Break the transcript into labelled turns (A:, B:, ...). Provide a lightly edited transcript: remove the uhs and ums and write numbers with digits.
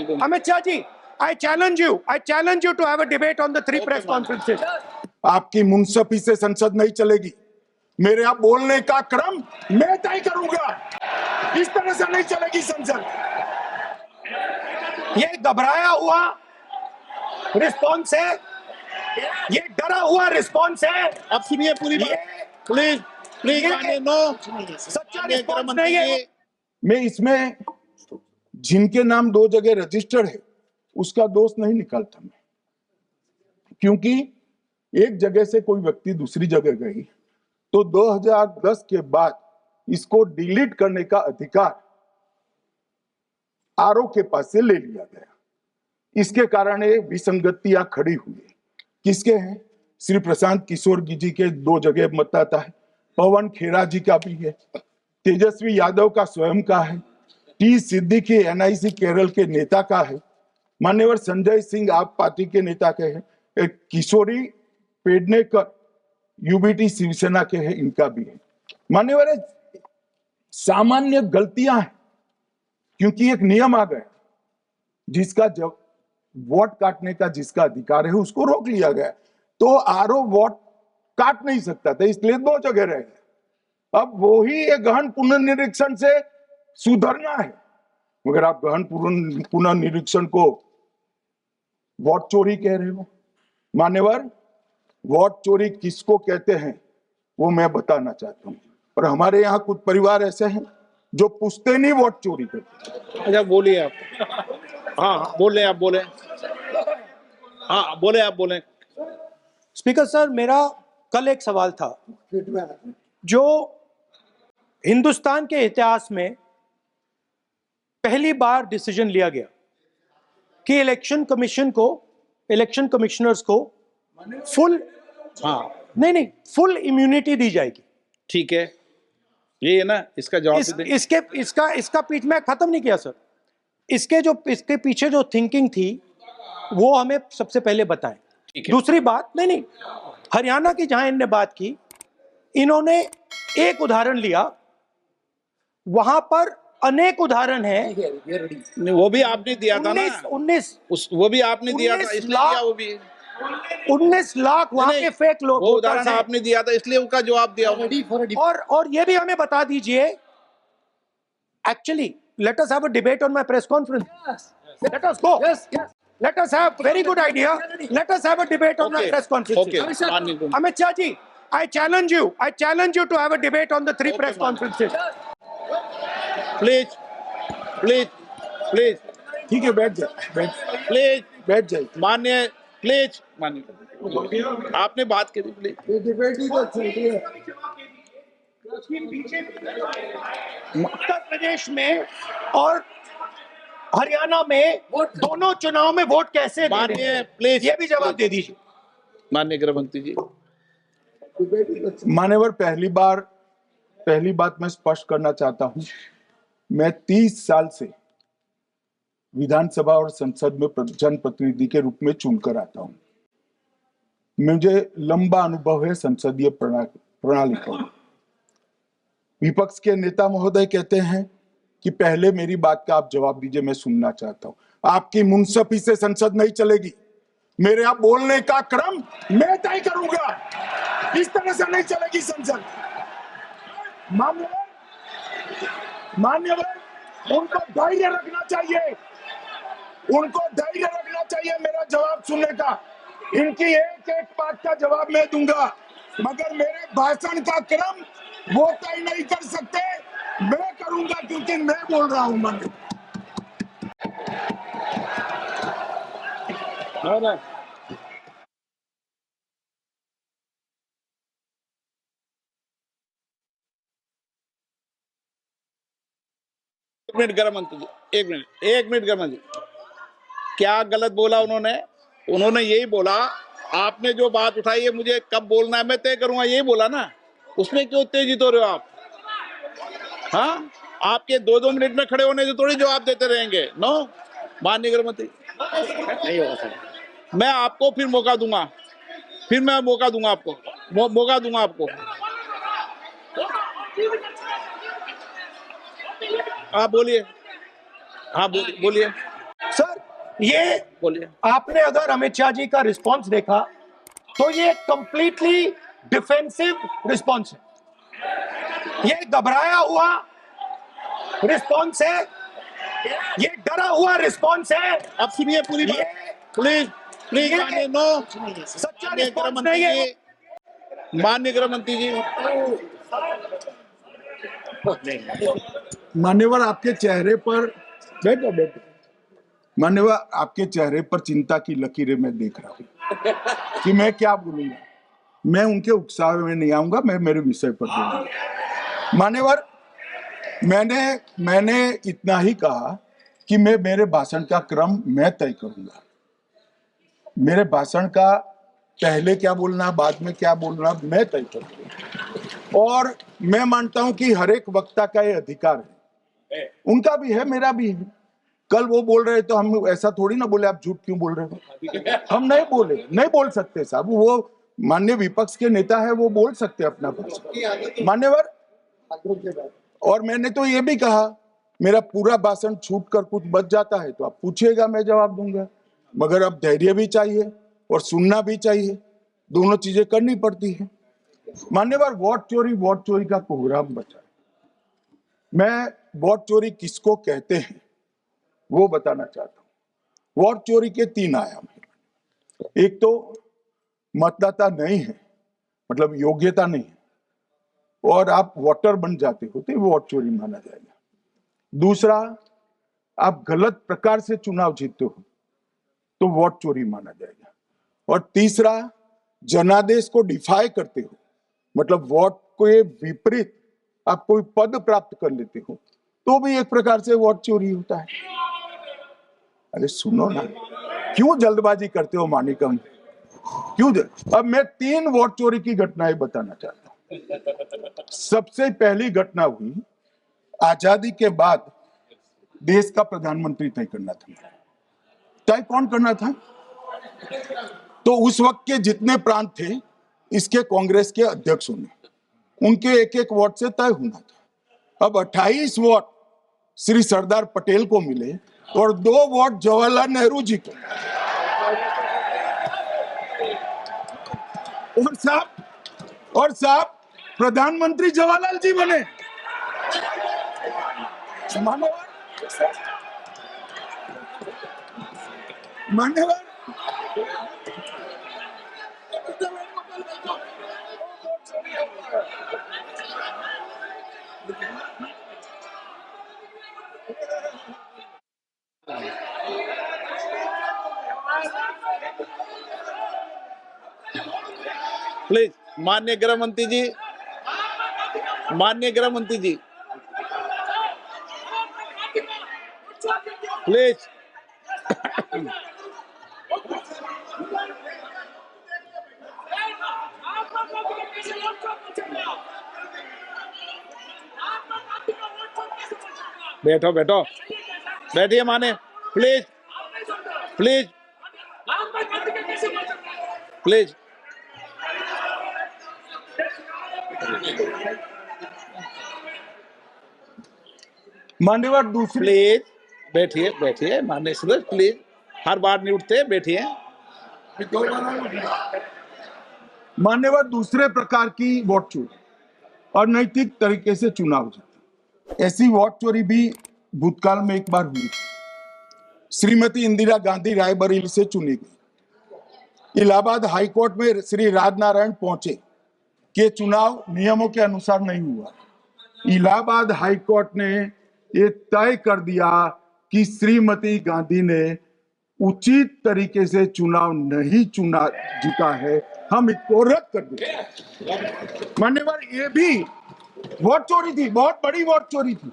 A: माननीय को।
B: Amit Shah ji, I challenge you to have a debate on the 3 press conferences.
C: आपकी मुंसफी से संसद नहीं चलेगी। मेरे यहाँ बोलने का क्रम मैं तय करूंगा। इस तरह से नहीं चलेगी संसद।
B: ये घबराया हुआ रिस्पॉन्स है, ये डरा हुआ रिस्पॉन्स है।
A: अब सुनिए पूरी बात, प्लीज प्लीज माननीय। नो,
B: सच्चा रिस्पॉन्स नहीं है।
C: मैं इसमें जिनके नाम 2 जगह रजिस्टर्ड है उसका दोष नहीं निकालता मैं, क्योंकि एक जगह से कोई व्यक्ति दूसरी जगह गई तो 2010 के बाद इसको डिलीट करने का अधिकार आरओ के पास से ले लिया गया। इसके कारण ये विसंगतियां खड़ी हुई। किसके हैं? श्री प्रशांत किशोर जी के 2 जगह मतदाता है, पवन खेरा जी का भी है, तेजस्वी यादव का स्वयं का है, टी सिद्दीकी एनआईसी केरल के नेता का है, मान्यवर संजय सिंह आप पार्टी के नेता के हैं, एक किशोरी पेडनेकर यूबीटी शिवसेना के हैं, इनका भी है। मान्यवर सामान्य गलतियां हैं, क्योंकि एक नियम आ गया जिसका जब वोट काटने का जिसका अधिकार है उसको रोक लिया गया, तो आरओ वोट काट नहीं सकता था, इसलिए 2 जगह रह गए। अब वही एक गहन पुनर्निरीक्षण से सुधरना है, मगर आप गहन पुनर्निरीक्षण को वोट चोरी कह रहे हो। मान्यवर, वोट चोरी किसको कहते हैं वो मैं बताना चाहता हूँ, और हमारे यहाँ कुछ परिवार ऐसे हैं जो पुश्तैनी वोट चोरी करते हैं।
A: अच्छा बोलिए आप। हाँ बोले आप, बोले। हाँ बोले आप, बोले।
B: स्पीकर सर, मेरा कल एक सवाल था जो हिंदुस्तान के इतिहास में पहली बार डिसीजन लिया गया कि इलेक्शन कमिश्नर्स को फुल,
A: हाँ
B: नहीं फुल इम्यूनिटी दी जाएगी।
A: ठीक है, ये है ना, इसका जवाब दे।
B: इसका पीछ मैं खत्म नहीं किया सर। इसके पीछे जो थिंकिंग थी वो हमें सबसे पहले बताएं। दूसरी बात, नहीं हरियाणा की जहां इन्होंने बात की, इन्होंने एक उदाहरण लिया, वहां पर अनेक उदाहरण हैं।
A: वो भी आपने दिया था ना,
B: 19
A: वो भी आपने दिया था, इसलिए दिया वो भी।
B: 19 लाख वहां के फेक लोग,
A: वो उदाहरण आपने दिया था, इसलिए उसका जवाब दिया।
B: और ये भी हमें बता दीजिए, actually let us have a debate on my press conference. Let us go. Let us have very good idea. Let us have a debate on my press conference. Amit Shah ji, I challenge you to have a debate on the 3 press conferences.
A: Please, please, please.
C: ठीक है, बैठ जाए,
A: please
C: बैठ जाए।
A: मान्य, please मान्य, आपने बात करी, प्लीज।
B: उत्तर प्रदेश में और हरियाणा में दोनों चुनाव में वोट कैसे दे रहे हैं?
A: प्लीज
B: ये भी जवाब दे दीजिए।
A: माननीय गृह मंत्री जी।
C: मान्यवर, पहली बात मैं स्पष्ट करना चाहता हूं, मैं 30 साल से विधानसभा और संसद में जनप्रतिनिधि के रूप में चुनकर आता हूं। मुझे लंबा अनुभव है संसदीय प्रणाली का। विपक्ष के नेता महोदय कहते हैं कि पहले मेरी बात का आप जवाब दीजिए, मैं सुनना चाहता हूं। आपकी मुंसफी से संसद नहीं चलेगी। मेरे यहाँ बोलने का क्रम मैं तय करूंगा। इस तरह से नहीं चलेगी संसद। मान्यवर, उनको धैर्य रखना चाहिए, मेरा जवाब सुनने का। इनकी एक बात का जवाब मैं दूंगा, मगर मेरे भाषण का क्रम वो तय नहीं कर सकते, मैं करूंगा, क्योंकि मैं बोल रहा हूं। मन
A: एक मिनट गृह मंत्री जी, एक मिनट गृह मंत्री, क्या गलत बोला उन्होंने यही बोला, आपने जो बात उठाई है मुझे कब बोलना है मैं तय करूंगा, यही बोला ना। उसमें क्यों उत्तेजित हो रहे हो आप? हाँ, आपके 2-2 मिनट में खड़े होने से थोड़ी जवाब देते रहेंगे। नो, माननीय गृह मंत्री, नहीं होगा सर। मैं आपको फिर मौका दूंगा, आपको। आप बोलिए। हाँ बोलिए।
B: सर, ये
A: बोलिए।
B: आपने अगर अमित शाह जी का रिस्पॉन्स देखा तो ये कंप्लीटली डिफेंसिव रिस्पॉन्स है, ये घबराया हुआ रिस्पॉन्स है, ये डरा हुआ रिस्पॉन्स है।
A: अब सुनिए पूरी बात, प्लीज प्लीज। माननीय नो,
B: सच्चा रिस्पॉन्स नहीं है।
A: माननीय गृह मंत्री जी,
C: मान्यवर आपके चेहरे पर बैठो बैठो, मान्यवर आपके चेहरे पर चिंता की लकीरें मैं देख रहा हूं कि मैं क्या बोलूंगा। मैं उनके उकसावे में नहीं आऊंगा, मैं मेरे विषय पर बोलूंगा। मान्यवर, मैंने इतना ही कहा कि मेरे भाषण का क्रम मैं तय करूंगा। मेरे भाषण का पहले क्या बोलना, बाद में क्या बोलना, मैं तय करूंगा। और मैं मानता हूं कि हर एक वक्ता का ये अधिकार है, उनका भी है, मेरा भी है। कल वो बोल रहे तो हम ऐसा थोड़ी ना बोले आप झूठ क्यों बोल रहे हो। हम नहीं बोले, नहीं बोल सकते साहब, वो माननीय विपक्ष के नेता है, वो बोल सकते अपना भाषण मान्यवर। और मैंने तो ये भी कहा, मेरा पूरा भाषण छूट कर कुछ बच जाता है तो आप पूछिएगा, मैं जवाब दूंगा। मगर अब धैर्य भी चाहिए और सुनना भी चाहिए, दोनों चीजें करनी पड़ती है। मान्यवर, वोट चोरी का कोहराम बचा है। मैं वोट चोरी किसको कहते हैं वो बताना चाहता हूं। वोट चोरी के 3 आयाम हैं। एक तो मतदाता नहीं है, मतलब योग्यता नहीं है, और आप वोटर बन जाते हो तो वोट चोरी माना जाएगा। दूसरा, आप गलत प्रकार से चुनाव जीतते हो तो वोट चोरी माना जाएगा। और तीसरा, जनादेश को डिफाई करते हो, मतलब वोट के विपरीत आप कोई पद प्राप्त कर लेते हो तो भी एक प्रकार से वोट चोरी होता है। अरे सुनो ना, क्यों जल्दबाजी करते हो मानिकम, क्यों? अब मैं 3 वोट चोरी की घटनाएं बताना चाहता हूं। सबसे पहली घटना हुई आजादी के बाद, देश का प्रधानमंत्री तय करना था। तय कौन करना था? तो उस वक्त के जितने प्रांत थे, इसके कांग्रेस के अध्यक्षों ने, उनके एक एक वोट से तय होना था। अब 28 वोट श्री सरदार पटेल को मिले और 2 वोट जवाहरलाल नेहरू जी को। और साहब प्रधानमंत्री जवाहरलाल जी बने। मान्यवर,
A: प्लीज। माननीय गृह मंत्री जी, माननीय गृह मंत्री जी, प्लीज। बैठो बैठो, बैठिए माने, प्लीज प्लीज प्लीज।
C: मान्यवर, दूसरी,
A: प्लीज बैठिए बैठिए माननीय सदस्य, प्लीज, हर बार नहीं उठते, बैठिए।
C: मान्यवर, दूसरे प्रकार की वोट चोरी और नैतिक तरीके से चुनाव जीते, ऐसी वोट चोरी भी भूतकाल में एक बार हुई थी। श्रीमती इंदिरा गांधी रायबरेली से चुनी गई। इलाहाबाद हाईकोर्ट में श्री राजनारायण पहुंचे कि चुनाव नियमों के अनुसार नहीं हुआ। इलाहाबाद हाईकोर्ट ने ये तय कर दिया कि श्रीमती गांधी ने उचित तरीके से चुनाव नहीं जीता है, हम इसको रद्द कर देते। मान्यवर, ये भी वोट चोरी थी, बहुत बड़ी वोट चोरी थी।